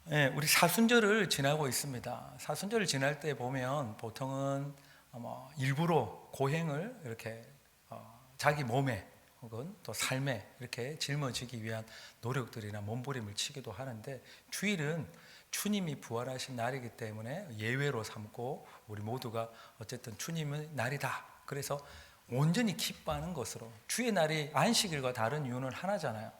예, 우리 사순절을 지나고 있습니다. 사순절을 지날 때 보면 보통은 일부러 고행을 이렇게 자기 몸에 혹은 또 삶에 이렇게 짊어지기 위한 노력들이나 몸부림을 치기도 하는데, 주일은 주님이 부활하신 날이기 때문에 예외로 삼고 우리 모두가 어쨌든 주님의 날이다, 그래서 온전히 기뻐하는 것으로, 주의 날이 안식일과 다른 이유는 하나잖아요.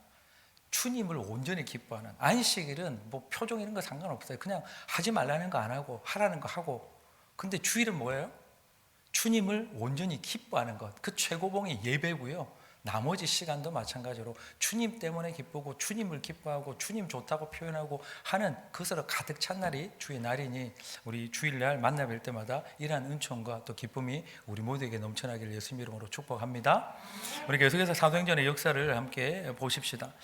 주님을 온전히 기뻐하는, 안식일은 뭐 표정 이런 거 상관없어요. 그냥 하지 말라는 거 안 하고 하라는 거 하고. 근데 주일은 뭐예요? 주님을 온전히 기뻐하는 것, 그 최고봉이 예배고요. 나머지 시간도 마찬가지로 주님 때문에 기쁘고 주님을 기뻐하고 주님 좋다고 표현하고 하는 그것으로 가득 찬 날이 주의 날이니, 우리 주일날 만나 뵐 때마다 이러한 은총과 또 기쁨이 우리 모두에게 넘쳐나기를 예수님 이름으로 축복합니다. 우리 계속해서 사도행전의 역사를 함께 보십시다.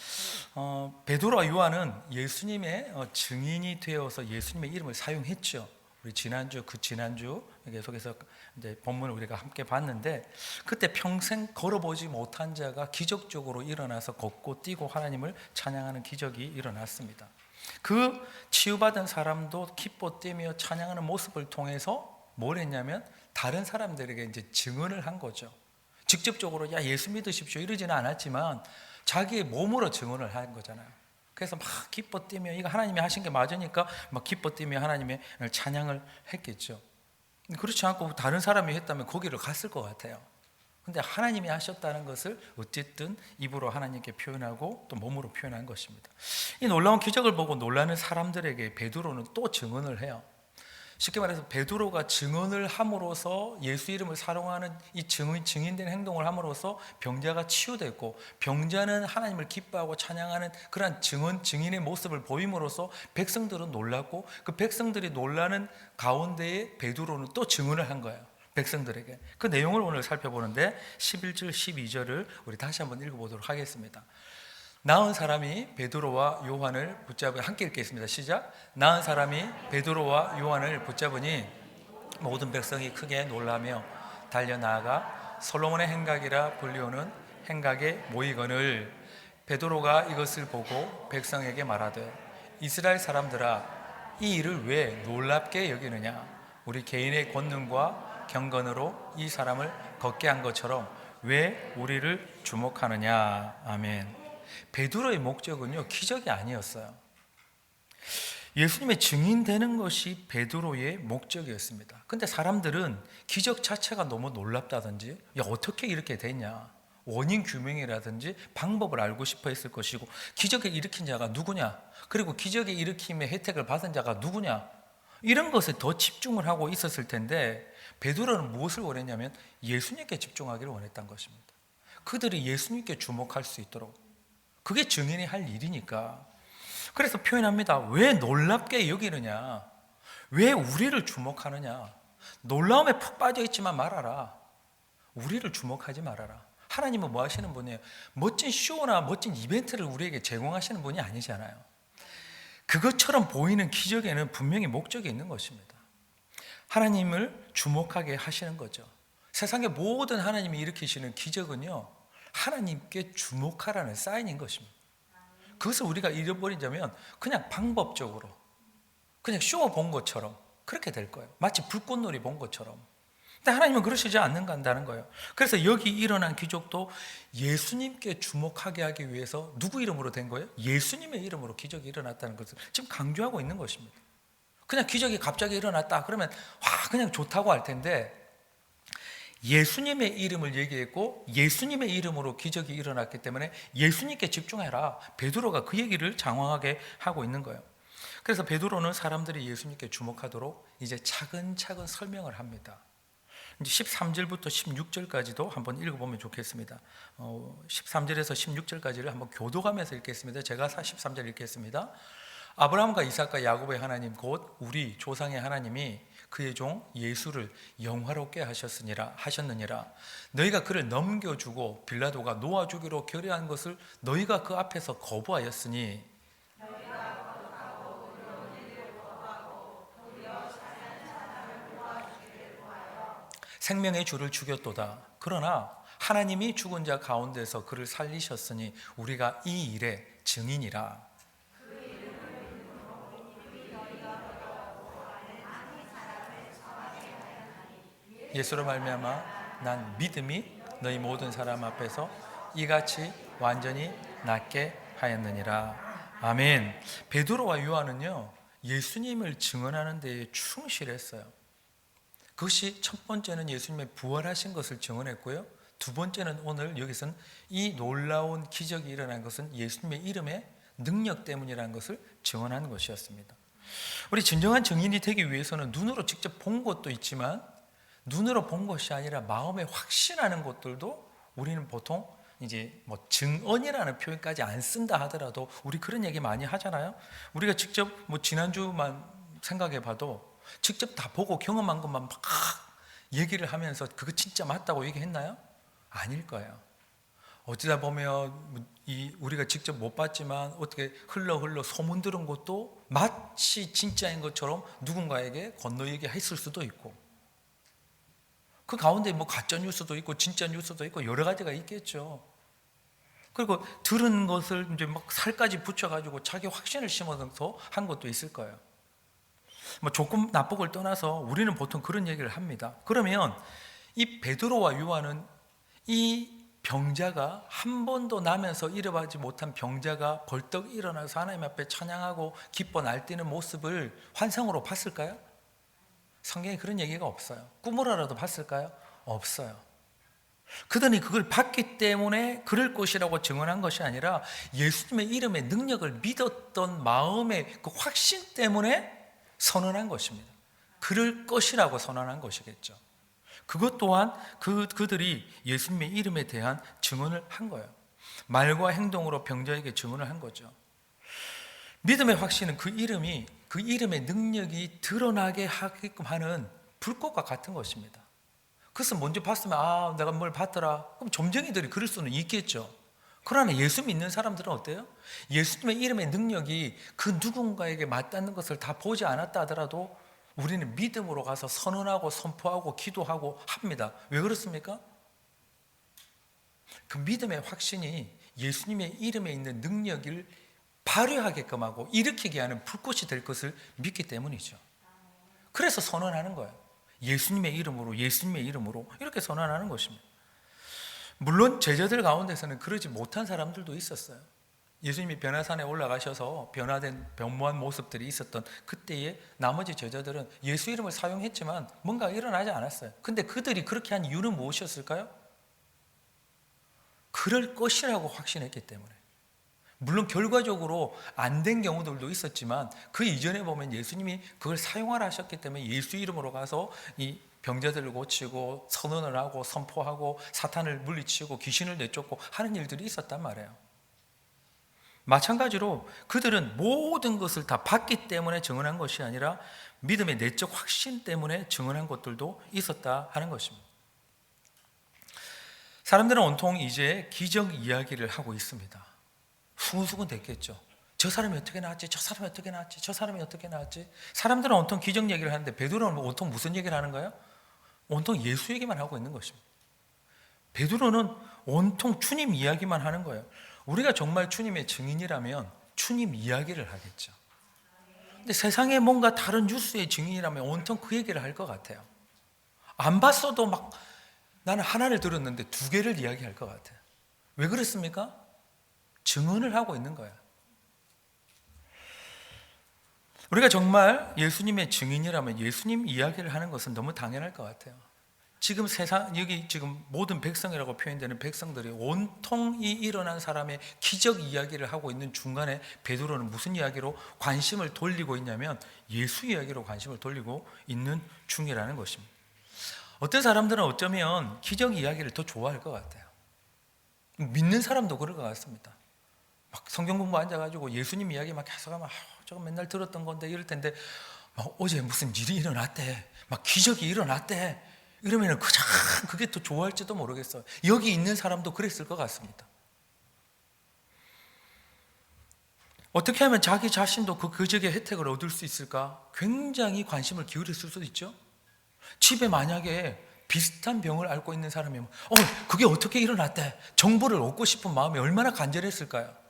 베드로와 요한은 예수님의 증인이 되어서 예수님의 이름을 사용했죠. 우리 지난주 계속해서 이제 본문을 우리가 함께 봤는데, 그때 평생 걸어보지 못한 자가 기적적으로 일어나서 걷고 뛰고 하나님을 찬양하는 기적이 일어났습니다. 그 치유받은 사람도 기뻐 뛰며 찬양하는 모습을 통해서 뭘 했냐면, 다른 사람들에게 이제 증언을 한 거죠. 직접적으로 야 예수 믿으십시오 이러지는 않았지만 자기의 몸으로 증언을 한 거잖아요. 그래서 막 기뻐 뛰며, 이거 하나님이 하신 게 맞으니까 막 기뻐 뛰며 하나님의 찬양을 했겠죠. 그렇지 않고 다른 사람이 했다면 거기를 갔을 것 같아요. 근데 하나님이 하셨다는 것을 어쨌든 입으로 하나님께 표현하고 또 몸으로 표현한 것입니다. 이 놀라운 기적을 보고 놀라는 사람들에게 베드로는 또 증언을 해요. 쉽게 말해서 베드로가 증언을 함으로써, 예수 이름을 사용하는 이 증인된 행동을 함으로써 병자가 치유됐고, 병자는 하나님을 기뻐하고 찬양하는 그러한 증인의 모습을 보임으로써 백성들은 놀랐고, 그 백성들이 놀라는 가운데에 베드로는 또 증언을 한 거예요. 백성들에게. 그 내용을 오늘 살펴보는데 11절 12절을 우리 다시 한번 읽어보도록 하겠습니다. 나은 사람이 베드로와 요한을 붙잡으니, 함께 읽겠습니다. 시작. 나은 사람이 베드로와 요한을 붙잡으니 모든 백성이 크게 놀라며 달려나아가 솔로몬의 행각이라 불리우는 행각에 모이거늘, 베드로가 이것을 보고 백성에게 말하되 이스라엘 사람들아, 이 일을 왜 놀랍게 여기느냐? 우리 개인의 권능과 경건으로 이 사람을 걷게 한 것처럼 왜 우리를 주목하느냐? 아멘. 베드로의 목적은요, 기적이 아니었어요. 예수님의 증인되는 것이 베드로의 목적이었습니다. 근데 사람들은 기적 자체가 너무 놀랍다든지, 야 어떻게 이렇게 됐냐, 원인 규명이라든지 방법을 알고 싶어 했을 것이고, 기적을 일으킨 자가 누구냐, 그리고 기적의 일으킴의 혜택을 받은 자가 누구냐, 이런 것에 더 집중을 하고 있었을 텐데, 베드로는 무엇을 원했냐면 예수님께 집중하기를 원했던 것입니다. 그들이 예수님께 주목할 수 있도록. 그게 증인이 할 일이니까. 그래서 표현합니다. 왜 놀랍게 여기느냐? 왜 우리를 주목하느냐? 놀라움에 푹 빠져 있지만 말아라. 우리를 주목하지 말아라. 하나님은 뭐 하시는 분이에요? 멋진 쇼나 멋진 이벤트를 우리에게 제공하시는 분이 아니잖아요. 그것처럼 보이는 기적에는 분명히 목적이 있는 것입니다. 하나님을 주목하게 하시는 거죠. 세상의 모든 하나님이 일으키시는 기적은요, 하나님께 주목하라는 사인인 것입니다. 그것을 우리가 잃어버리자면 그냥 방법적으로 그냥 쇼 본 것처럼 그렇게 될 거예요. 마치 불꽃놀이 본 것처럼. 근데 하나님은 그러시지 않는다는 거예요. 그래서 여기 일어난 기적도 예수님께 주목하게 하기 위해서 누구 이름으로 된 거예요? 예수님의 이름으로 기적이 일어났다는 것을 지금 강조하고 있는 것입니다. 그냥 기적이 갑자기 일어났다 그러면 와 그냥 좋다고 할 텐데, 예수님의 이름을 얘기했고 예수님의 이름으로 기적이 일어났기 때문에 예수님께 집중해라. 베드로가 그 얘기를 장황하게 하고 있는 거예요. 그래서 베드로는 사람들이 예수님께 주목하도록 이제 차근차근 설명을 합니다. 이제 13절부터 16절까지도 한번 읽어보면 좋겠습니다. 13절에서 16절까지를 한번 교도하면서 읽겠습니다. 제가 13절 읽겠습니다. 아브라함과 이삭과 야곱의 하나님 곧 우리 조상의 하나님이 그의 종 예수를 영화롭게 하셨느니라. 너희가 그를 넘겨주고 빌라도가 놓아주기로 결의한 것을 너희가 그 앞에서 거부하였으니 생명의 주를 죽였도다. 그러나 하나님이 죽은 자 가운데서 그를 살리셨으니 우리가 이 일의 증인이라. 예수로 말미암아 난 믿음이 너희 모든 사람 앞에서 이같이 완전히 낫게 하였느니라. 아멘. 베드로와 요한은요, 예수님을 증언하는 데에 충실했어요. 그것이 첫 번째는 예수님의 부활하신 것을 증언했고요, 두 번째는 오늘 여기서는 이 놀라운 기적이 일어난 것은 예수님의 이름의 능력 때문이라는 것을 증언하는 것이었습니다. 우리 진정한 증인이 되기 위해서는 눈으로 직접 본 것도 있지만, 눈으로 본 것이 아니라 마음에 확신하는 것들도 우리는 보통 이제 뭐 증언이라는 표현까지 안 쓴다 하더라도 우리 그런 얘기 많이 하잖아요. 우리가 직접 뭐 지난주만 생각해 봐도 직접 다 보고 경험한 것만 막 얘기를 하면서 그거 진짜 맞다고 얘기했나요? 아닐 거예요. 어쩌다 보면 우리가 직접 못 봤지만 어떻게 흘러 소문 들은 것도 마치 진짜인 것처럼 누군가에게 건너 얘기했을 수도 있고, 그 가운데 뭐 가짜 뉴스도 있고 진짜 뉴스도 있고 여러 가지가 있겠죠. 그리고 들은 것을 이제 막 살까지 붙여가지고 자기 확신을 심어서 한 것도 있을 거예요. 뭐 좋고 나쁘고를 떠나서 우리는 보통 그런 얘기를 합니다. 그러면 이 베드로와 요한은 이 병자가 한 번도 나면서 일어나지 못한 병자가 벌떡 일어나서 하나님 앞에 찬양하고 기뻐 날뛰는 모습을 환상으로 봤을까요? 성경에 그런 얘기가 없어요. 꿈으로라도 봤을까요? 없어요. 그들이 그걸 봤기 때문에 그럴 것이라고 증언한 것이 아니라 예수님의 이름의 능력을 믿었던 마음의 그 확신 때문에 선언한 것입니다. 그럴 것이라고 선언한 것이겠죠. 그것 또한 그들이 예수님의 이름에 대한 증언을 한 거예요. 말과 행동으로 병자에게 증언을 한 거죠. 믿음의 확신은 그 이름의 능력이 드러나게 하게끔 하는 불꽃과 같은 것입니다. 그것을 먼저 봤으면 내가 뭘 봤더라, 그럼 점쟁이들이 그럴 수는 있겠죠. 그러나 예수 믿는 사람들은 어때요? 예수님의 이름의 능력이 그 누군가에게 맞닿는 것을 다 보지 않았다 하더라도 우리는 믿음으로 가서 선언하고 선포하고 기도하고 합니다. 왜 그렇습니까? 그 믿음의 확신이 예수님의 이름에 있는 능력을 발휘하게끔 하고 일으키게 하는 불꽃이 될 것을 믿기 때문이죠. 그래서 선언하는 거예요. 예수님의 이름으로 이렇게 선언하는 것입니다. 물론 제자들 가운데서는 그러지 못한 사람들도 있었어요. 예수님이 변화산에 올라가셔서 변모한 모습들이 있었던 그때에 나머지 제자들은 예수 이름을 사용했지만 뭔가 일어나지 않았어요. 근데 그들이 그렇게 한 이유는 무엇이었을까요? 그럴 것이라고 확신했기 때문에. 물론 결과적으로 안 된 경우들도 있었지만 그 이전에 보면 예수님이 그걸 사용하라 하셨기 때문에 예수 이름으로 가서 이 병자들을 고치고 선언을 하고 선포하고 사탄을 물리치고 귀신을 내쫓고 하는 일들이 있었단 말이에요. 마찬가지로 그들은 모든 것을 다 봤기 때문에 증언한 것이 아니라 믿음의 내적 확신 때문에 증언한 것들도 있었다 하는 것입니다. 사람들은 온통 이제 기적 이야기를 하고 있습니다. 수근수근 됐겠죠. 저 사람이 어떻게 나왔지? 저 사람이 어떻게 나왔지? 저 사람이 어떻게 나왔지? 사람들은 온통 기적 얘기를 하는데 베드로는 온통 무슨 얘기를 하는 거예요? 온통 예수 얘기만 하고 있는 것입니다. 베드로는 온통 주님 이야기만 하는 거예요. 우리가 정말 주님의 증인이라면 주님 이야기를 하겠죠. 근데 세상에 뭔가 다른 뉴스의 증인이라면 온통 그 얘기를 할 것 같아요. 안 봤어도 막 나는 하나를 들었는데 두 개를 이야기할 것 같아요. 왜 그렇습니까? 증언을 하고 있는 거예요. 우리가 정말 예수님의 증인이라면 예수님 이야기를 하는 것은 너무 당연할 것 같아요. 지금 여기 지금 모든 백성이라고 표현되는 백성들이 온통 이 일어난 사람의 기적 이야기를 하고 있는 중간에 베드로는 무슨 이야기로 관심을 돌리고 있냐면 예수 이야기로 관심을 돌리고 있는 중이라는 것입니다. 어떤 사람들은 어쩌면 기적 이야기를 더 좋아할 것 같아요. 믿는 사람도 그럴 것 같습니다. 막 성경 공부 앉아가지고 예수님 이야기 막 계속 하면 저거 맨날 들었던 건데 이럴 텐데 막 어제 무슨 일이 일어났대, 막 기적이 일어났대 이러면 그게 더 좋아할지도 모르겠어요. 여기 있는 사람도 그랬을 것 같습니다. 어떻게 하면 자기 자신도 그 기적의 혜택을 얻을 수 있을까? 굉장히 관심을 기울였을 수도 있죠. 집에 만약에 비슷한 병을 앓고 있는 사람이면 그게 어떻게 일어났대? 정보를 얻고 싶은 마음이 얼마나 간절했을까요?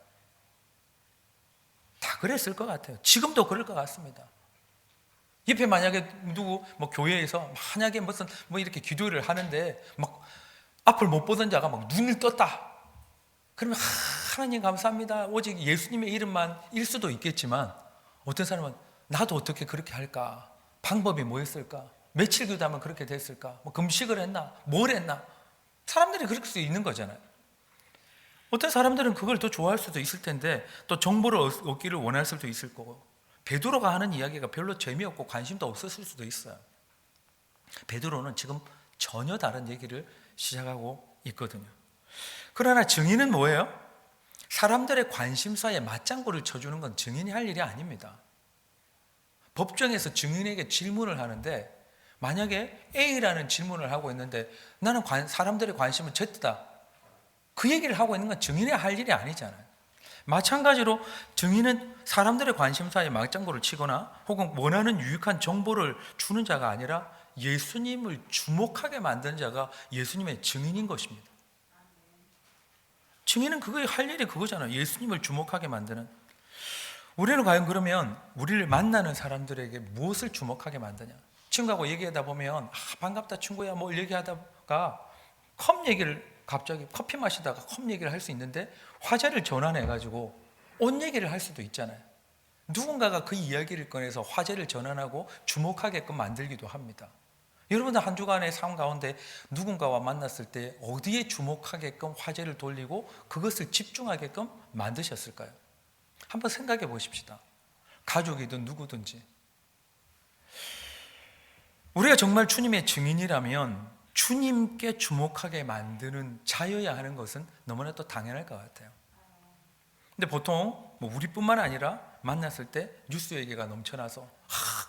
다 그랬을 것 같아요. 지금도 그럴 것 같습니다. 옆에 만약에 누구 뭐 교회에서 만약에 무슨 뭐 이렇게 기도를 하는데 막 앞을 못 보던 자가 막 눈을 떴다. 그러면 하나님 감사합니다. 오직 예수님의 이름만 일 수도 있겠지만 어떤 사람은 나도 어떻게 그렇게 할까? 방법이 뭐였을까? 며칠 기도하면 그렇게 됐을까? 뭐 금식을 했나? 뭘 했나? 사람들이 그럴 수 있는 거잖아요. 어떤 사람들은 그걸 더 좋아할 수도 있을 텐데 또 정보를 얻기를 원할 수도 있을 거고 베드로가 하는 이야기가 별로 재미없고 관심도 없었을 수도 있어요. 베드로는 지금 전혀 다른 얘기를 시작하고 있거든요. 그러나 증인은 뭐예요? 사람들의 관심사에 맞장구를 쳐주는 건 증인이 할 일이 아닙니다. 법정에서 증인에게 질문을 하는데 만약에 A라는 질문을 하고 있는데 나는 사람들의 관심은 Z다. 그 얘기를 하고 있는 건 증인이 할 일이 아니잖아요. 마찬가지로 증인은 사람들의 관심사에 맞장구를 치거나 혹은 원하는 유익한 정보를 주는 자가 아니라 예수님을 주목하게 만드는 자가 예수님의 증인인 것입니다. 증인은 그거 할 일이 그거잖아요. 예수님을 주목하게 만드는. 우리는 과연 그러면 우리를 만나는 사람들에게 무엇을 주목하게 만드냐? 친구하고 얘기하다 보면 반갑다 친구야 뭐 얘기하다가 컵 얘기를 갑자기 커피 마시다가 컵 얘기를 할 수 있는데 화제를 전환해가지고 옷 얘기를 할 수도 있잖아요. 누군가가 그 이야기를 꺼내서 화제를 전환하고 주목하게끔 만들기도 합니다. 여러분들 한 주간의 삶 가운데 누군가와 만났을 때 어디에 주목하게끔 화제를 돌리고 그것을 집중하게끔 만드셨을까요? 한번 생각해 보십시다. 가족이든 누구든지. 우리가 정말 주님의 증인이라면 주님께 주목하게 만드는 자여야 하는 것은 너무나 또 당연할 것 같아요. 근데 보통 뭐 우리뿐만 아니라 만났을 때 뉴스 얘기가 넘쳐나서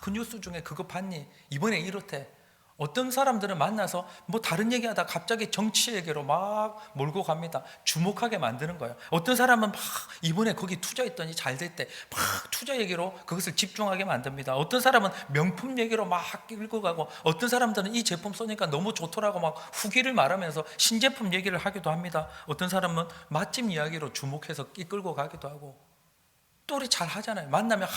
그 뉴스 중에 그거 봤니? 이번에 이렇대. 어떤 사람들은 만나서 뭐 다른 얘기하다 갑자기 정치 얘기로 막 몰고 갑니다. 주목하게 만드는 거예요. 어떤 사람은 막 이번에 거기 투자했더니 잘 됐대. 막 투자 얘기로 그것을 집중하게 만듭니다. 어떤 사람은 명품 얘기로 막 끌고 가고 어떤 사람들은 이 제품 쓰니까 너무 좋더라고 막 후기를 말하면서 신제품 얘기를 하기도 합니다. 어떤 사람은 맛집 이야기로 주목해서 이끌고 가기도 하고 또 우리 잘 하잖아요. 만나면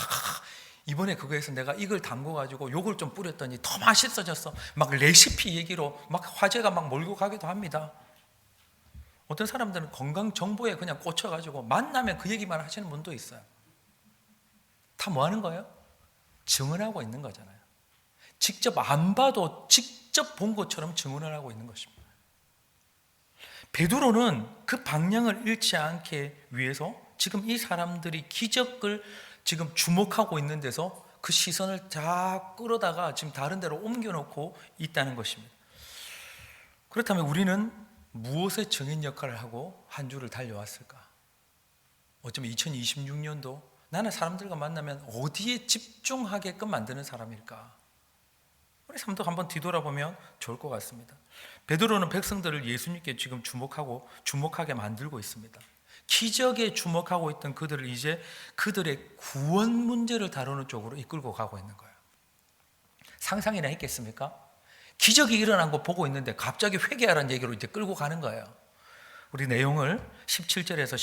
이번에 그거에서 내가 이걸 담궈가지고 요걸 좀 뿌렸더니 더 맛있어졌어. 막 레시피 얘기로 막 화제가 막 몰고 가기도 합니다. 어떤 사람들은 건강 정보에 그냥 꽂혀가지고 만나면 그 얘기만 하시는 분도 있어요. 다 뭐 하는 거예요? 증언하고 있는 거잖아요. 직접 안 봐도 직접 본 것처럼 증언을 하고 있는 것입니다. 베드로는 그 방향을 잃지 않게 위해서 지금 이 사람들이 기적을 지금 주목하고 있는 데서 그 시선을 다 끌어다가 지금 다른 데로 옮겨놓고 있다는 것입니다. 그렇다면 우리는 무엇의 증인 역할을 하고 한 주를 달려왔을까? 어쩌면 2026년도 나는 사람들과 만나면 어디에 집중하게끔 만드는 사람일까? 우리 삶도 한번 뒤돌아보면 좋을 것 같습니다. 베드로는 백성들을 예수님께 지금 주목하게 만들고 있습니다. 기적에 주목하고 있던 그들을 이제 그들의 구원 문제를 다루는 쪽으로 이끌고 가고 있는 거예요. 상상이나 했겠습니까? 기적이 일어난 거 보고 있는데 갑자기 회개하라는 얘기로 이제 끌고 가는 거예요. 우리 내용을 17절에서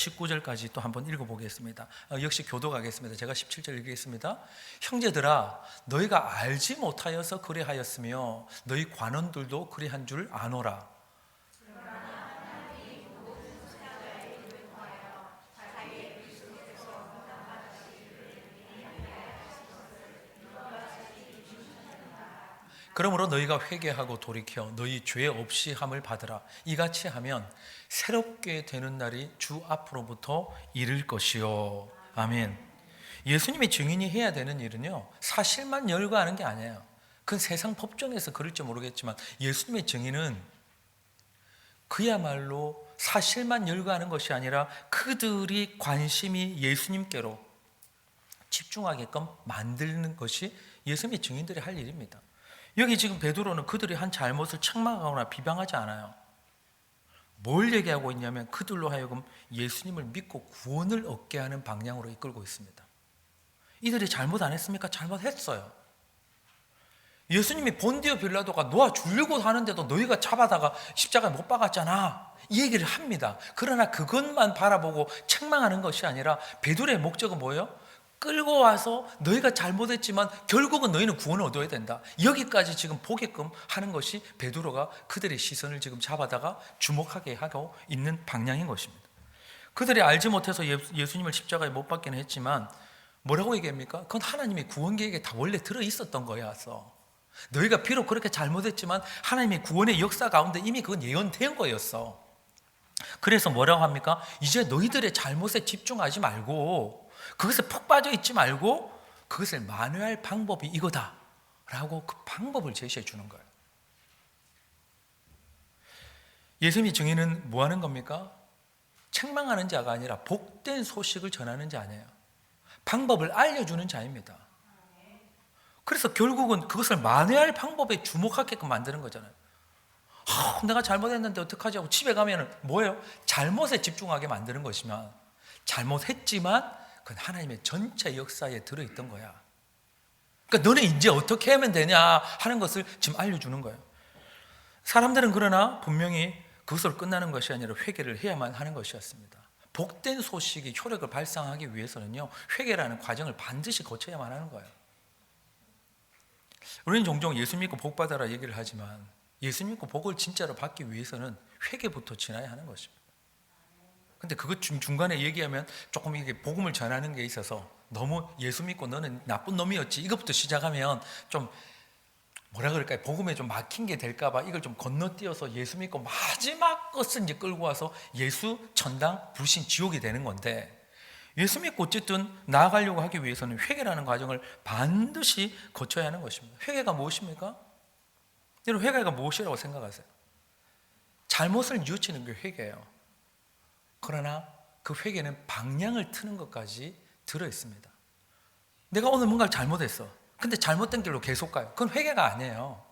19절까지 또 한번 읽어보겠습니다. 역시 교도 가겠습니다. 제가 17절 읽겠습니다. 형제들아 너희가 알지 못하여서 그리하였으며 너희 관원들도 그리한 줄 아노라. 그러므로 너희가 회개하고 돌이켜 너희 죄 없이 함을 받으라. 이같이 하면 새롭게 되는 날이 주 앞으로부터 이를 것이요. 아멘. 예수님이 증인이 해야 되는 일은요 사실만 열거하는 게 아니에요. 그건 세상 법정에서 그럴지 모르겠지만 예수님의 증인은 그야말로 사실만 열거하는 것이 아니라 그들이 관심이 예수님께로 집중하게끔 만드는 것이 예수님의 증인들이 할 일입니다. 여기 지금 베드로는 그들이 한 잘못을 책망하거나 비방하지 않아요. 뭘 얘기하고 있냐면 그들로 하여금 예수님을 믿고 구원을 얻게 하는 방향으로 이끌고 있습니다. 이들이 잘못 안 했습니까? 잘못했어요. 예수님이 본디오 빌라도가 놓아주려고 하는데도 너희가 잡아다가 십자가에 못 박았잖아 이 얘기를 합니다. 그러나 그것만 바라보고 책망하는 것이 아니라 베드로의 목적은 뭐예요? 끌고 와서 너희가 잘못했지만 결국은 너희는 구원을 얻어야 된다. 여기까지 지금 보게끔 하는 것이 베드로가 그들의 시선을 지금 잡아다가 주목하게 하고 있는 방향인 것입니다. 그들이 알지 못해서 예수님을 십자가에 못 박기는 했지만 뭐라고 얘기합니까? 그건 하나님의 구원 계획에 다 원래 들어있었던 거였어. 너희가 비록 그렇게 잘못했지만 하나님의 구원의 역사 가운데 이미 그건 예언된 거였어. 그래서 뭐라고 합니까? 이제 너희들의 잘못에 집중하지 말고 그것에 푹 빠져 있지 말고 그것을 만회할 방법이 이거다 라고 그 방법을 제시해 주는 거예요. 예수님이 증인은 뭐 하는 겁니까? 책망하는 자가 아니라 복된 소식을 전하는 자 아니에요. 방법을 알려주는 자입니다. 그래서 결국은 그것을 만회할 방법에 주목하게끔 만드는 거잖아요. 내가 잘못했는데 어떡하지 하고 집에 가면 뭐예요? 잘못에 집중하게 만드는 것이면 잘못했지만 그건 하나님의 전체 역사에 들어있던 거야. 그러니까 너네 이제 어떻게 하면 되냐 하는 것을 지금 알려주는 거예요. 사람들은 그러나 분명히 그것으로 끝나는 것이 아니라 회개를 해야만 하는 것이었습니다. 복된 소식이 효력을 발생하기 위해서는요, 회개라는 과정을 반드시 거쳐야만 하는 거예요. 우리는 종종 예수 믿고 복 받아라 얘기를 하지만 예수 믿고 복을 진짜로 받기 위해서는 회개부터 지나야 하는 것입니다. 근데 그것 중간에 얘기하면 조금 이게 복음을 전하는 게 있어서 너무 예수 믿고 너는 나쁜 놈이었지 이것부터 시작하면 좀 뭐라 그럴까요? 복음에 좀 막힌 게 될까봐 이걸 좀 건너뛰어서 예수 믿고 마지막 것을 이제 끌고 와서 예수, 천당, 불신, 지옥이 되는 건데 예수 믿고 어쨌든 나아가려고 하기 위해서는 회개라는 과정을 반드시 거쳐야 하는 것입니다. 회개가 무엇입니까? 여러분 회개가 무엇이라고 생각하세요? 잘못을 뉘우치는 게 회개예요. 그러나 그 회개는 방향을 트는 것까지 들어있습니다. 내가 오늘 뭔가를 잘못했어. 근데 잘못된 길로 계속 가요. 그건 회개가 아니에요.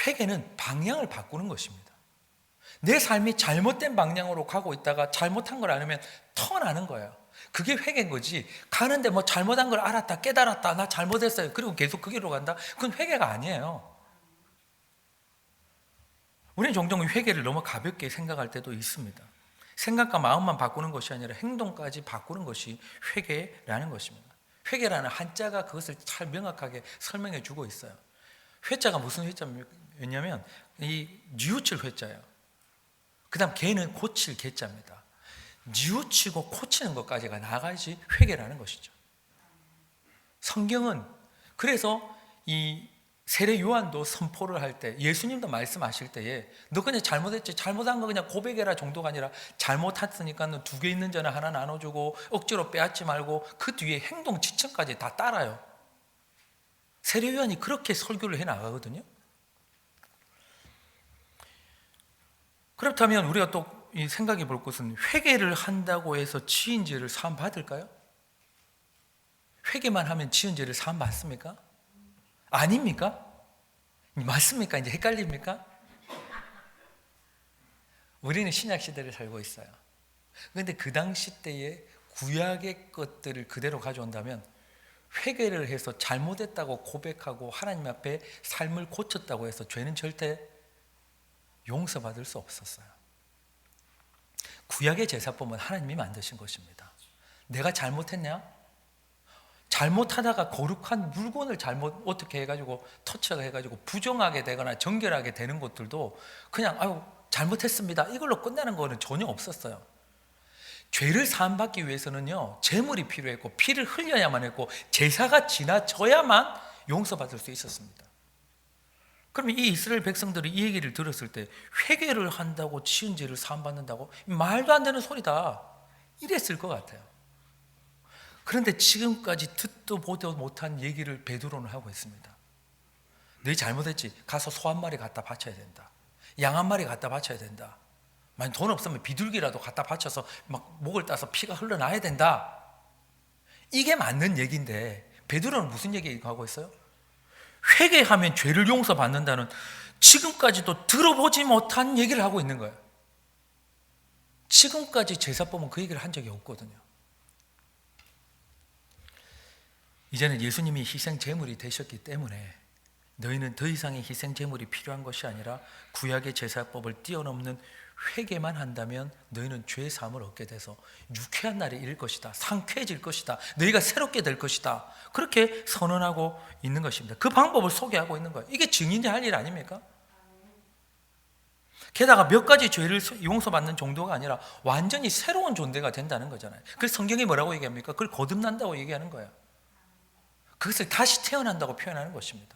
회개는 방향을 바꾸는 것입니다. 내 삶이 잘못된 방향으로 가고 있다가 잘못한 걸 알면 턴하는 거예요. 그게 회개인 거지. 가는데 뭐 잘못한 걸 알았다, 깨달았다, 나 잘못했어요. 그리고 계속 그 길로 간다. 그건 회개가 아니에요. 우리는 종종 회개를 너무 가볍게 생각할 때도 있습니다. 생각과 마음만 바꾸는 것이 아니라 행동까지 바꾸는 것이 회개라는 것입니다. 회개라는 한자가 그것을 잘 명확하게 설명해 주고 있어요. 회자가 무슨 회자냐면 이 뉘우칠 회자예요. 그 다음 개는 고칠 개자입니다. 뉘우치고 고치는 것까지가 나아가야지 회개라는 것이죠. 성경은 그래서 이 세례 요한도 선포를 할 때 예수님도 말씀하실 때에 너 그냥 잘못했지 잘못한 거 그냥 고백해라 정도가 아니라 잘못했으니까 너 2개 있는 전에 하나 나눠주고 억지로 빼앗지 말고 그 뒤에 행동 지침까지 다 따라요. 세례 요한이 그렇게 설교를 해 나가거든요. 그렇다면 우리가 또 생각해 볼 것은 회개를 한다고 해서 지은 죄를 사함 받을까요? 회개만 하면 지은 죄를 사함 받습니까? 아닙니까? 맞습니까? 이제 헷갈립니까? 우리는 신약 시대를 살고 있어요. 그런데 그 당시 때에 구약의 것들을 그대로 가져온다면 회개를 해서 잘못했다고 고백하고 하나님 앞에 삶을 고쳤다고 해서 죄는 절대 용서받을 수 없었어요. 구약의 제사법은 하나님이 만드신 것입니다. 내가 잘못했냐? 잘못하다가 거룩한 물건을 잘못 어떻게 해가지고 터치가 해가지고 부정하게 되거나 정결하게 되는 것들도 그냥 아유 잘못했습니다 이걸로 끝나는 거는 전혀 없었어요. 죄를 사함받기 위해서는요 제물이 필요했고 피를 흘려야만 했고 제사가 지나쳐야만 용서받을 수 있었습니다. 그러면 이 이스라엘 백성들이 이 얘기를 들었을 때 회개를 한다고 지은 죄를 사함받는다고? 말도 안 되는 소리다 이랬을 것 같아요. 그런데 지금까지 듣도 보도 못한 얘기를 베드로는 하고 있습니다. 너희 잘못했지? 가서 소 한 마리 갖다 바쳐야 된다. 양 한 마리 갖다 바쳐야 된다. 만약 돈 없으면 비둘기라도 갖다 바쳐서 막 목을 따서 피가 흘러나야 된다. 이게 맞는 얘기인데 베드로는 무슨 얘기하고 있어요? 회개하면 죄를 용서받는다는 지금까지도 들어보지 못한 얘기를 하고 있는 거예요. 지금까지 제사법은 그 얘기를 한 적이 없거든요. 이제는 예수님이 희생 제물이 되셨기 때문에 너희는 더 이상의 희생 제물이 필요한 것이 아니라 구약의 제사법을 뛰어넘는 회개만 한다면 너희는 죄 사함을 얻게 돼서 유쾌한 날이 이를 것이다. 상쾌해질 것이다. 너희가 새롭게 될 것이다. 그렇게 선언하고 있는 것입니다. 그 방법을 소개하고 있는 거예요. 이게 증인이 할 일 아닙니까? 게다가 몇 가지 죄를 용서받는 정도가 아니라 완전히 새로운 존재가 된다는 거잖아요. 그래서 성경이 뭐라고 얘기합니까? 그걸 거듭난다고 얘기하는 거예요. 그것을 다시 태어난다고 표현하는 것입니다.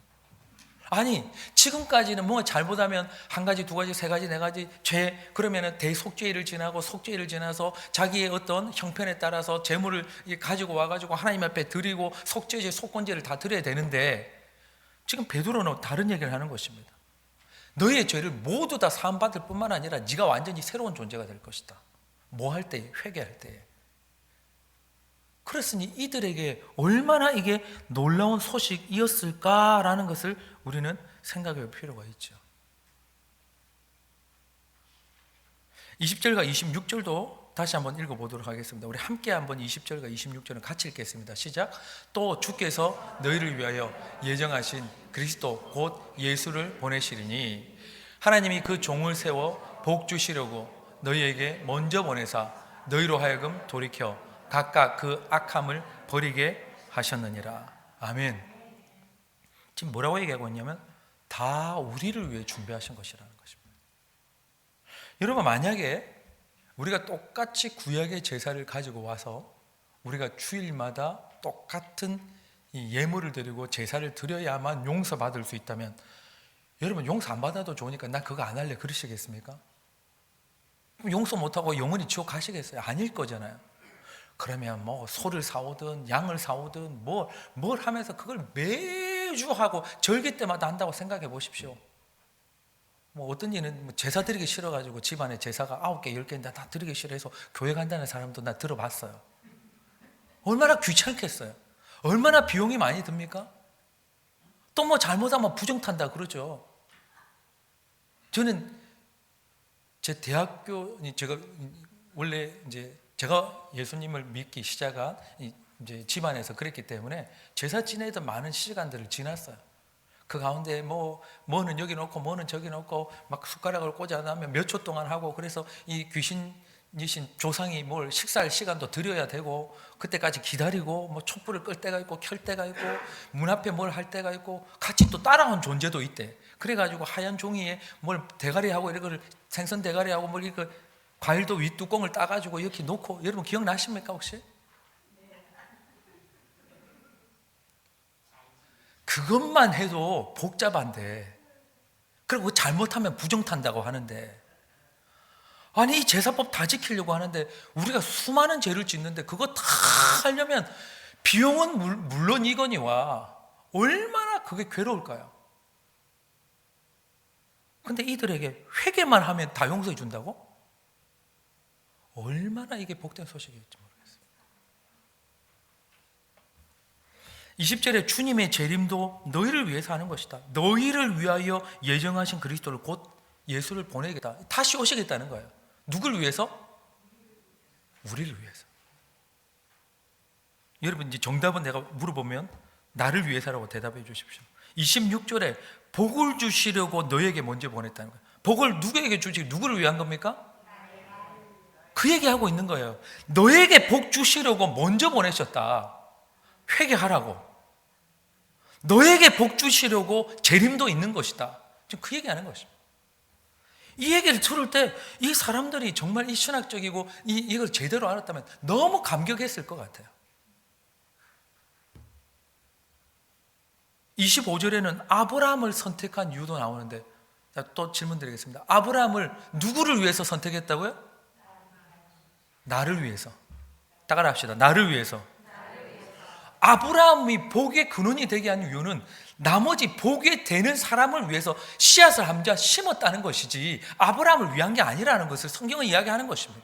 아니, 지금까지는 뭐 잘못하면 한 가지, 두 가지, 세 가지, 네 가지 죄, 그러면은 대속죄를 지나고 속죄를 지나서 자기의 어떤 형편에 따라서 재물을 가지고 와가지고 하나님 앞에 드리고 속죄죄, 속건죄를 다 드려야 되는데, 지금 베드로는 다른 얘기를 하는 것입니다. 너희의 죄를 모두 다 사함받을 뿐만 아니라 네가 완전히 새로운 존재가 될 것이다. 뭐 할 때? 회개할 때. 그랬으니 이들에게 얼마나 이게 놀라운 소식이었을까라는 것을 우리는 생각해 볼 필요가 있죠. 20절과 26절도 다시 한번 읽어보도록 하겠습니다. 우리 함께 한번 20절과 26절은 같이 읽겠습니다. 시작. 또 주께서 너희를 위하여 예정하신 그리스도 곧 예수를 보내시리니 하나님이 그 종을 세워 복 주시려고 너희에게 먼저 보내사 너희로 하여금 돌이켜 각각 그 악함을 버리게 하셨느니라. 아멘. 지금 뭐라고 얘기하고 있냐면 다 우리를 위해 준비하신 것이라는 것입니다. 여러분, 만약에 우리가 똑같이 구약의 제사를 가지고 와서 우리가 주일마다 똑같은 이 예물을 드리고 제사를 드려야만 용서받을 수 있다면, 여러분 용서 안 받아도 좋으니까 나 그거 안 할래 그러시겠습니까? 용서 못하고 영원히 지옥 가시겠어요? 아닐 거잖아요. 그러면 뭐 소를 사오든 양을 사오든 뭘 하면서 그걸 매주 하고 절기 때마다 한다고 생각해 보십시오. 뭐 어떤 이는 제사 드리기 싫어가지고 집안에 제사가 9개, 10개인데 다 드리기 싫어해서 교회 간다는 사람도 나 들어봤어요. 얼마나 귀찮겠어요. 얼마나 비용이 많이 듭니까? 또 뭐 잘못하면 부정탄다 그러죠. 저는 제 대학교, 제가 원래 이제 제가 예수님을 믿기 시작한 이제 집안에서 그랬기 때문에 제사 지내던 많은 시간들을 지났어요. 그 가운데 뭐는 여기 놓고 뭐는 저기 놓고 막 숟가락을 꽂아 놔면 몇 초 동안 하고, 그래서 이 귀신이신 조상이 뭘 식사할 시간도 드려야 되고, 그때까지 기다리고 뭐 촛불을 끌 때가 있고 켤 때가 있고 문 앞에 뭘 할 때가 있고 같이 또 따라온 존재도 있대. 그래가지고 하얀 종이에 뭘 대가리하고 이걸 생선 대가리하고 뭘 이거 과일도 윗뚜껑을 따가지고 이렇게 놓고, 여러분 기억나십니까 혹시? 그것만 해도 복잡한데, 그리고 잘못하면 부정탄다고 하는데, 아니 이 제사법 다 지키려고 하는데 우리가 수많은 죄를 짓는데 그거 다 하려면 비용은 물론이거니와 얼마나 그게 괴로울까요? 근데 이들에게 회개만 하면 다 용서해 준다고? 얼마나 이게 복된 소식일지 모르겠어요. 20절에 주님의 재림도 너희를 위해서 하는 것이다. 너희를 위하여 예정하신 그리스도를 곧 예수를 보내겠다. 다시 오시겠다는 거예요. 누굴 위해서? 우리를 위해서. 여러분 이제 정답은 내가 물어보면 나를 위해서라고 대답해 주십시오. 26절에 복을 주시려고 너에게 먼저 보냈다는 거예요. 복을 누구에게 주지? 누구를 위한 겁니까? 그 얘기하고 있는 거예요. 너에게 복 주시려고 먼저 보내셨다. 회개하라고. 너에게 복 주시려고 재림도 있는 것이다. 지금 그 얘기하는 것입니다. 이 얘기를 들을 때 이 사람들이 정말 이 신학적이고 이걸 제대로 알았다면 너무 감격했을 것 같아요. 25절에는 아브라함을 선택한 이유도 나오는데, 또 질문 드리겠습니다. 아브라함을 누구를 위해서 선택했다고요? 나를 위해서. 따라 합시다. 나를 위해서. 아브라함이 복의 근원이 되게 한 이유는 나머지 복이 되는 사람을 위해서 씨앗을 함자 심었다는 것이지 아브라함을 위한 게 아니라는 것을 성경은 이야기하는 것입니다.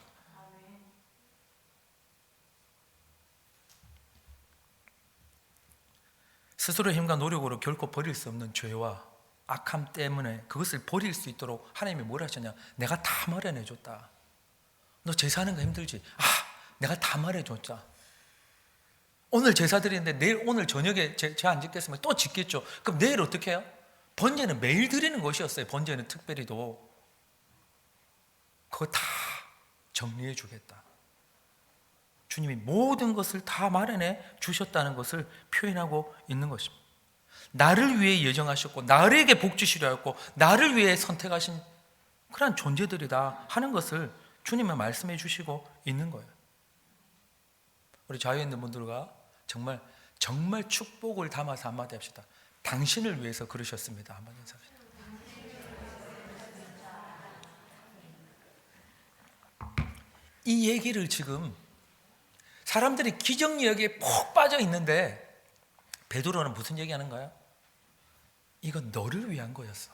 스스로의 힘과 노력으로 결코 버릴 수 없는 죄와 악함 때문에 그것을 버릴 수 있도록 하나님이 뭘 하셨냐? 내가 다 마련해 줬다. 너 제사하는 거 힘들지? 내가 다 마련해 줬자. 오늘 제사 드리는데 내일 오늘 저녁에 제사 안 짓겠으면 또 짓겠죠. 그럼 내일 어떻게 해요? 번제는 매일 드리는 것이었어요. 번제는 특별히도. 그거 다 정리해 주겠다. 주님이 모든 것을 다 마련해 주셨다는 것을 표현하고 있는 것입니다. 나를 위해 예정하셨고 나에게 복 주시려 했고 나를 위해 선택하신 그런 존재들이다 하는 것을 주님은 말씀해 주시고 있는 거예요. 우리 자유인들 분들과 정말 축복을 담아서 한마디 합시다. 당신을 위해서 그러셨습니다. 한마디 합시다. 이 얘기를 지금 사람들이 기적여기에 푹 빠져 있는데 베드로는 무슨 얘기하는가요? 이건 너를 위한 거였어.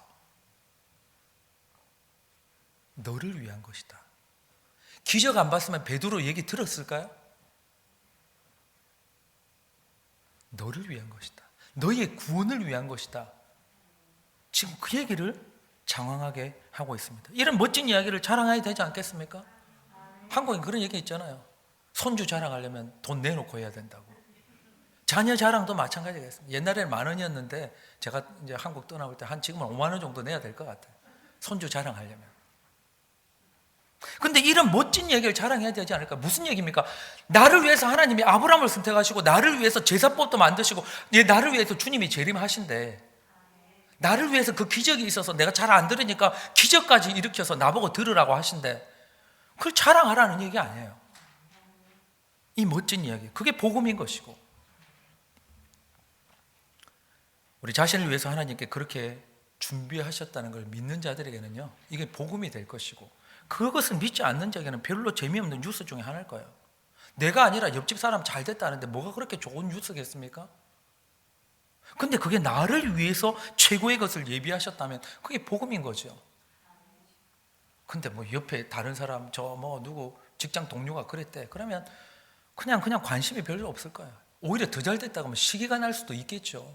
너를 위한 것이다. 기적 안 봤으면 베드로 얘기 들었을까요? 너를 위한 것이다. 너의 구원을 위한 것이다. 지금 그 얘기를 장황하게 하고 있습니다. 이런 멋진 이야기를 자랑해야 되지 않겠습니까? 한국엔 그런 얘기 있잖아요. 손주 자랑하려면 돈 내놓고 해야 된다고. 자녀 자랑도 마찬가지겠습니다. 옛날에는 10,000원이었는데 제가 이제 한국 떠나올 때 지금은 50,000원 정도 내야 될 것 같아요. 손주 자랑하려면. 근데 이런 멋진 얘기를 자랑해야 되지 않을까? 무슨 얘기입니까? 나를 위해서 하나님이 아브라함을 선택하시고 나를 위해서 제사법도 만드시고 나를 위해서 주님이 재림하신대. 나를 위해서 그 기적이 있어서 내가 잘 안 들으니까 기적까지 일으켜서 나보고 들으라고 하신대. 그걸 자랑하라는 얘기 아니에요. 이 멋진 이야기, 그게 복음인 것이고 우리 자신을 위해서 하나님께 그렇게 준비하셨다는 걸 믿는 자들에게는요, 이게 복음이 될 것이고 그것을 믿지 않는 자에게는 별로 재미없는 뉴스 중에 하나일 거예요. 내가 아니라 옆집 사람 잘 됐다는데 뭐가 그렇게 좋은 뉴스겠습니까? 근데 그게 나를 위해서 최고의 것을 예비하셨다면 그게 복음인 거죠. 근데 뭐 옆에 다른 사람 누구 직장 동료가 그랬대. 그러면 그냥 관심이 별로 없을 거예요. 오히려 더 잘 됐다고 하면 시기가 날 수도 있겠죠.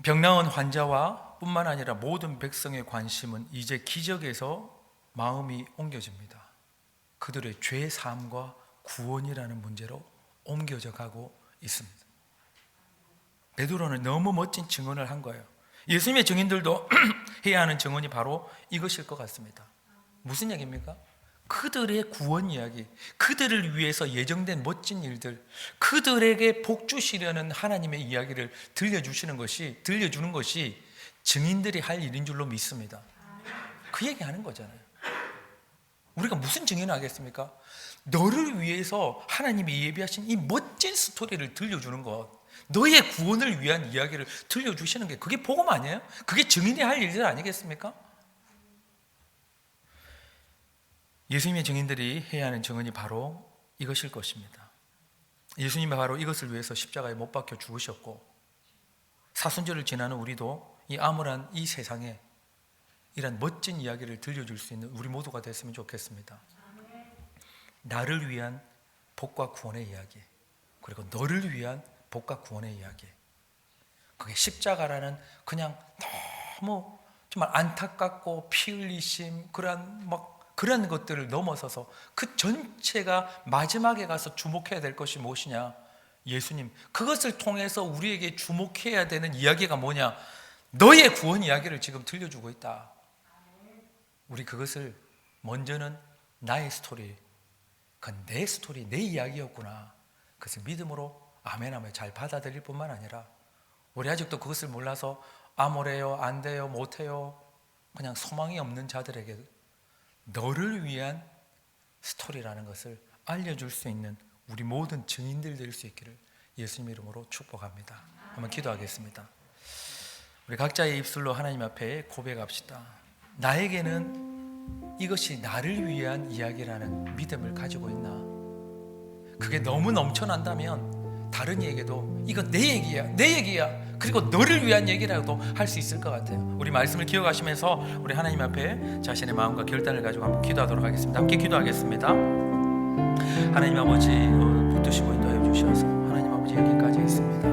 병 나은 환자와 뿐만 아니라 모든 백성의 관심은 이제 기적에서 마음이 옮겨집니다. 그들의 죄 사함과 구원이라는 문제로 옮겨져 가고 있습니다. 베드로는 너무 멋진 증언을 한 거예요. 예수님의 증인들도 해야 하는 증언이 바로 이것일 것 같습니다. 무슨 얘기입니까? 그들의 구원 이야기, 그들을 위해서 예정된 멋진 일들, 그들에게 복 주시려는 하나님의 이야기를 들려주는 것이 증인들이 할 일인 줄로 믿습니다. 그 얘기하는 거잖아요. 우리가 무슨 증인을 하겠습니까? 너를 위해서 하나님이 예비하신 이 멋진 스토리를 들려주는 것, 너의 구원을 위한 이야기를 들려주시는 게 그게 복음 아니에요? 그게 증인이 할 일들 아니겠습니까? 예수님의 증인들이 해야 하는 증언이 바로 이것일 것입니다. 예수님이 바로 이것을 위해서 십자가에 못 박혀 죽으셨고 사순절을 지나는 우리도 이 암울한 이 세상에 이런 멋진 이야기를 들려줄 수 있는 우리 모두가 됐으면 좋겠습니다. 나를 위한 복과 구원의 이야기, 그리고 너를 위한 복과 구원의 이야기, 그게 십자가라는 그냥 너무 정말 안타깝고 피 흘리심 그런 것들을 넘어서서 그 전체가 마지막에 가서 주목해야 될 것이 무엇이냐? 예수님. 그것을 통해서 우리에게 주목해야 되는 이야기가 뭐냐? 너의 구원 이야기를 지금 들려주고 있다. 우리 그것을 먼저는 나의 스토리, 그건 내 스토리, 내 이야기였구나. 그것을 믿음으로 아멘 잘 받아들일 뿐만 아니라 우리 아직도 그것을 몰라서 뭐래요, 안 돼요, 못해요, 그냥 소망이 없는 자들에게 너를 위한 스토리라는 것을 알려줄 수 있는 우리 모든 증인들 될 수 있기를 예수님 이름으로 축복합니다. 한번 기도하겠습니다. 우리 각자의 입술로 하나님 앞에 고백합시다. 나에게는 이것이 나를 위한 이야기라는 믿음을 가지고 있나? 그게 너무 넘쳐난다면 다른 이에게도 이건 내 얘기야 그리고 너를 위한 얘기라도 할 수 있을 것 같아요. 우리 말씀을 기억하시면서 우리 하나님 앞에 자신의 마음과 결단을 가지고 한번 기도하도록 하겠습니다. 함께 기도하겠습니다. 하나님 아버지, 붙드시고 인도해 주셔서 하나님 아버지 여기까지 있습니다.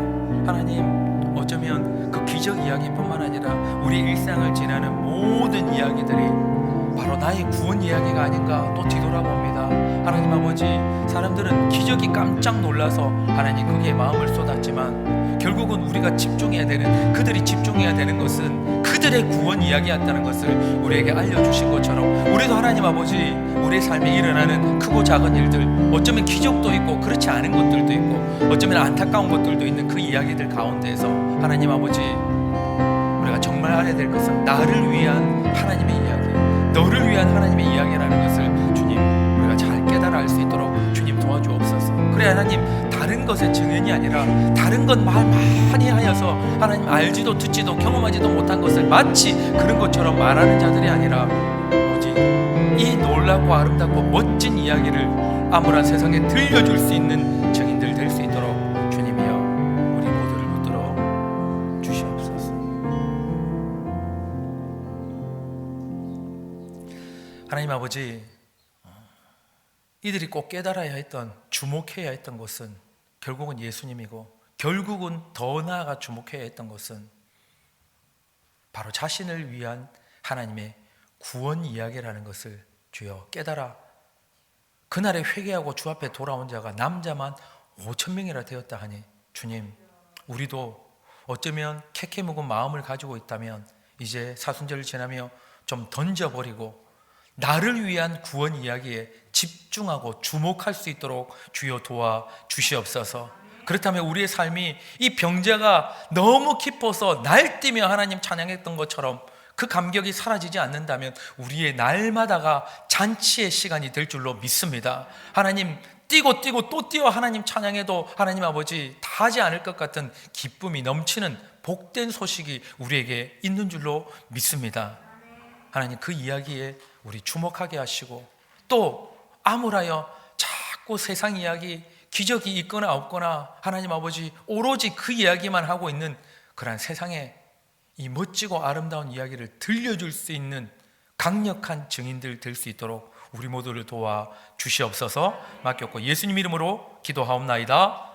하나님, 어쩌면 그 기적 이야기뿐만 아니라 우리 일상을 지나는 모든 이야기들이 바로 나의 구원 이야기가 아닌가 또 뒤돌아봅니다. 하나님 아버지, 사람들은 기적이 깜짝 놀라서 하나님 거기에 마음을 쏟았지만 결국은 우리가 그들이 집중해야 되는 것은 그들의 구원 이야기였다는 것을 우리에게 알려주신 것처럼 우리도 하나님 아버지 우리의 삶에 일어나는 크고 작은 일들, 어쩌면 기적도 있고 그렇지 않은 것들도 있고 어쩌면 안타까운 것들도 있는 그 이야기들 가운데에서 하나님 아버지 우리가 정말 알아야 될 것은 나를 위한 하나님의 이야기, 너를 위한 하나님의 이야기라는 것을 주님 우리가 잘 깨달아 알 수 있도록 주님 도와주옵소서. 그래 하나님, 다른 것의 증인이 아니라 다른 것 말 많이 하여서 하나님 알지도 듣지도 경험하지도 못한 것을 마치 그런 것처럼 말하는 자들이 아니라 오직 이 놀랍고 아름답고 멋진 이야기를 암울한 세상에 들려줄 수 있는 증인들 될 수 있도록 주님이여 우리 모두를 붙들어 주시옵소서. 하나님 아버지, 이들이 꼭 깨달아야 했던, 주목해야 했던 것은 결국은 예수님이고 결국은 더 나아가 주목해야 했던 것은 바로 자신을 위한 하나님의 구원 이야기라는 것을 주여 깨달아 그날에 회개하고 주 앞에 돌아온 자가 남자만 5,000명이나 되었다 하니 주님, 우리도 어쩌면 캐캐 묵은 마음을 가지고 있다면 이제 사순절을 지나며 좀 던져버리고 나를 위한 구원 이야기에 집중하고 주목할 수 있도록 주여 도와 주시옵소서. 그렇다면 우리의 삶이 이 병자가 너무 깊어서 날뛰며 하나님 찬양했던 것처럼 그 감격이 사라지지 않는다면 우리의 날마다가 잔치의 시간이 될 줄로 믿습니다. 하나님, 뛰고 또 뛰어 하나님 찬양해도 하나님 아버지 다 하지 않을 것 같은 기쁨이 넘치는 복된 소식이 우리에게 있는 줄로 믿습니다. 하나님, 그 이야기에 우리 주목하게 하시고 또 암울하여 자꾸 세상 이야기, 기적이 있거나 없거나 하나님 아버지 오로지 그 이야기만 하고 있는 그러한 세상의 이 멋지고 아름다운 이야기를 들려줄 수 있는 강력한 증인들 될 수 있도록 우리 모두를 도와 주시옵소서. 맡겼고 예수님 이름으로 기도하옵나이다.